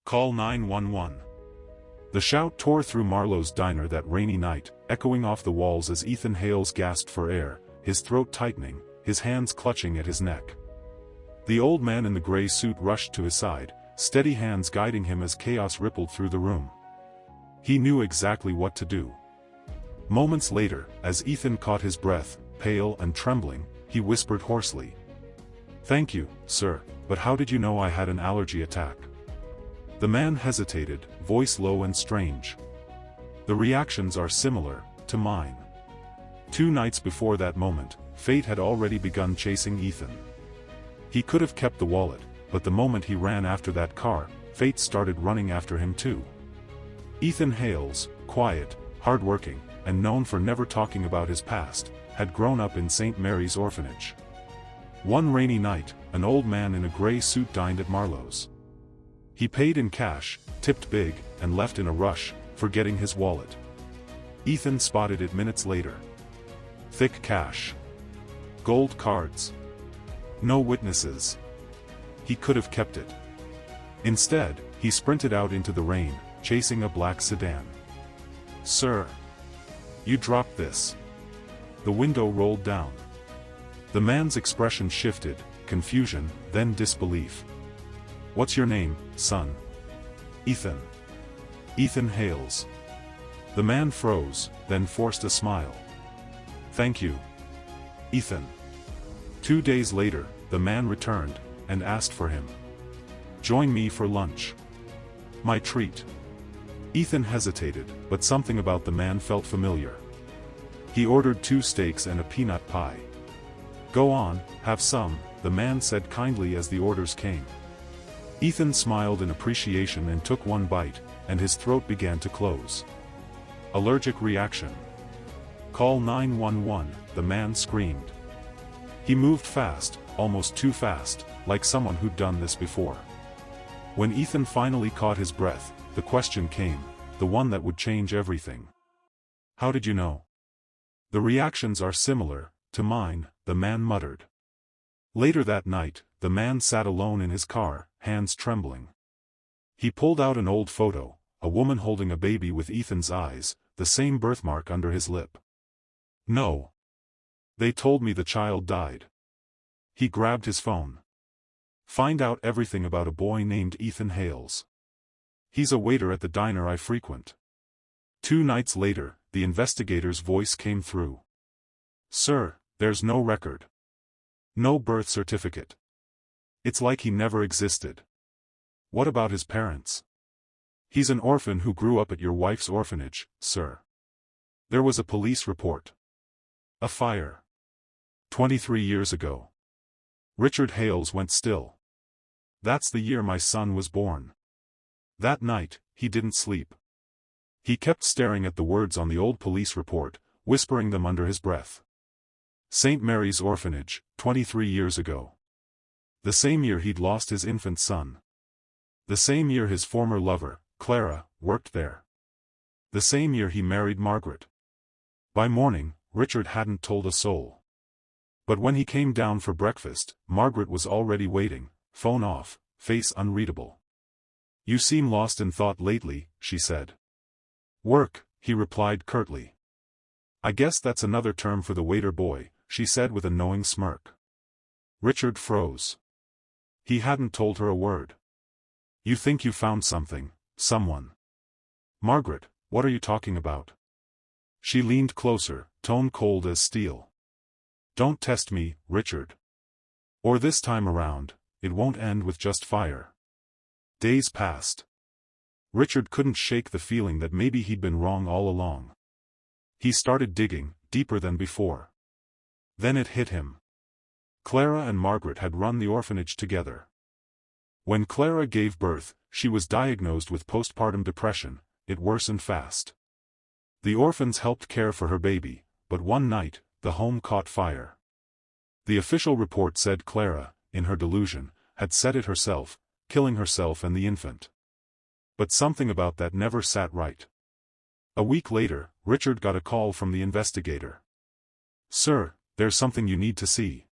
Call 911. The shout tore through Marlowe's diner that rainy night, echoing off the walls as Ethan Hales gasped for air, his throat tightening, his hands clutching at his neck. The old man in the gray suit rushed to his side, steady hands guiding him as chaos rippled through the room. He knew exactly what to do. Moments later, as Ethan caught his breath, pale and trembling, he whispered hoarsely, "Thank you, sir, but how did you know I had an allergy attack?" The man hesitated, voice low and strange. "The reactions are similar to mine." 2 nights before that moment, fate had already begun chasing Ethan. He could have kept the wallet, but the moment he ran after that car, fate started running after him too. Ethan Hales, quiet, hardworking, and known for never talking about his past, had grown up in St. Mary's Orphanage. One rainy night, an old man in a gray suit dined at Marlowe's. He paid in cash, tipped big, and left in a rush, forgetting his wallet. Ethan spotted it minutes later. Thick cash. Gold cards. No witnesses. He could have kept it. Instead, he sprinted out into the rain, chasing a black sedan. "Sir! You dropped this." The window rolled down. The man's expression shifted, confusion, then disbelief. "What's your name, son?" "Ethan." "Ethan Hales." The man froze, then forced a smile. "Thank you, Ethan." 2 days later, the man returned, and asked for him. "Join me for lunch. My treat." Ethan hesitated, but something about the man felt familiar. He ordered 2 steaks and a peanut pie. "Go on, have some," the man said kindly as the orders came. Ethan smiled in appreciation and took one bite, and his throat began to close. "Allergic reaction. Call 911, the man screamed. He moved fast, almost too fast, like someone who'd done this before. When Ethan finally caught his breath, the question came, the one that would change everything. "How did you know?" "The reactions are similar to mine," the man muttered. Later that night, the man sat alone in his car, hands trembling. He pulled out an old photo, a woman holding a baby with Ethan's eyes, the same birthmark under his lip. "No. They told me the child died." He grabbed his phone. "Find out everything about a boy named Ethan Hales. He's a waiter at the diner I frequent." 2 nights later, the investigator's voice came through. "Sir, there's no record. No birth certificate. It's like he never existed." "What about his parents?" "He's an orphan who grew up at your wife's orphanage, sir." There was a police report. "A fire. 23 years ago. Richard Hales went still. That's the year my son was born." That night, he didn't sleep. He kept staring at the words on the old police report, whispering them under his breath. St. Mary's Orphanage, 23 years ago. The same year he'd lost his infant son. The same year his former lover, Clara, worked there. The same year he married Margaret. By morning, Richard hadn't told a soul. But when he came down for breakfast, Margaret was already waiting, phone off, face unreadable. "You seem lost in thought lately," she said. "Work," he replied curtly. "I guess that's another term for the waiter boy," she said with a knowing smirk. Richard froze. He hadn't told her a word. "You think you found something, someone." "Margaret, what are you talking about?" She leaned closer, tone cold as steel. "Don't test me, Richard. Or this time around, it won't end with just fire." Days passed. Richard couldn't shake the feeling that maybe he'd been wrong all along. He started digging, deeper than before. Then it hit him. Clara and Margaret had run the orphanage together. When Clara gave birth, she was diagnosed with postpartum depression. It worsened fast. The orphans helped care for her baby, but one night, the home caught fire. The official report said Clara, in her delusion, had set it herself, killing herself and the infant. But something about that never sat right. A week later, Richard got a call from the investigator. "Sir, there's something you need to see."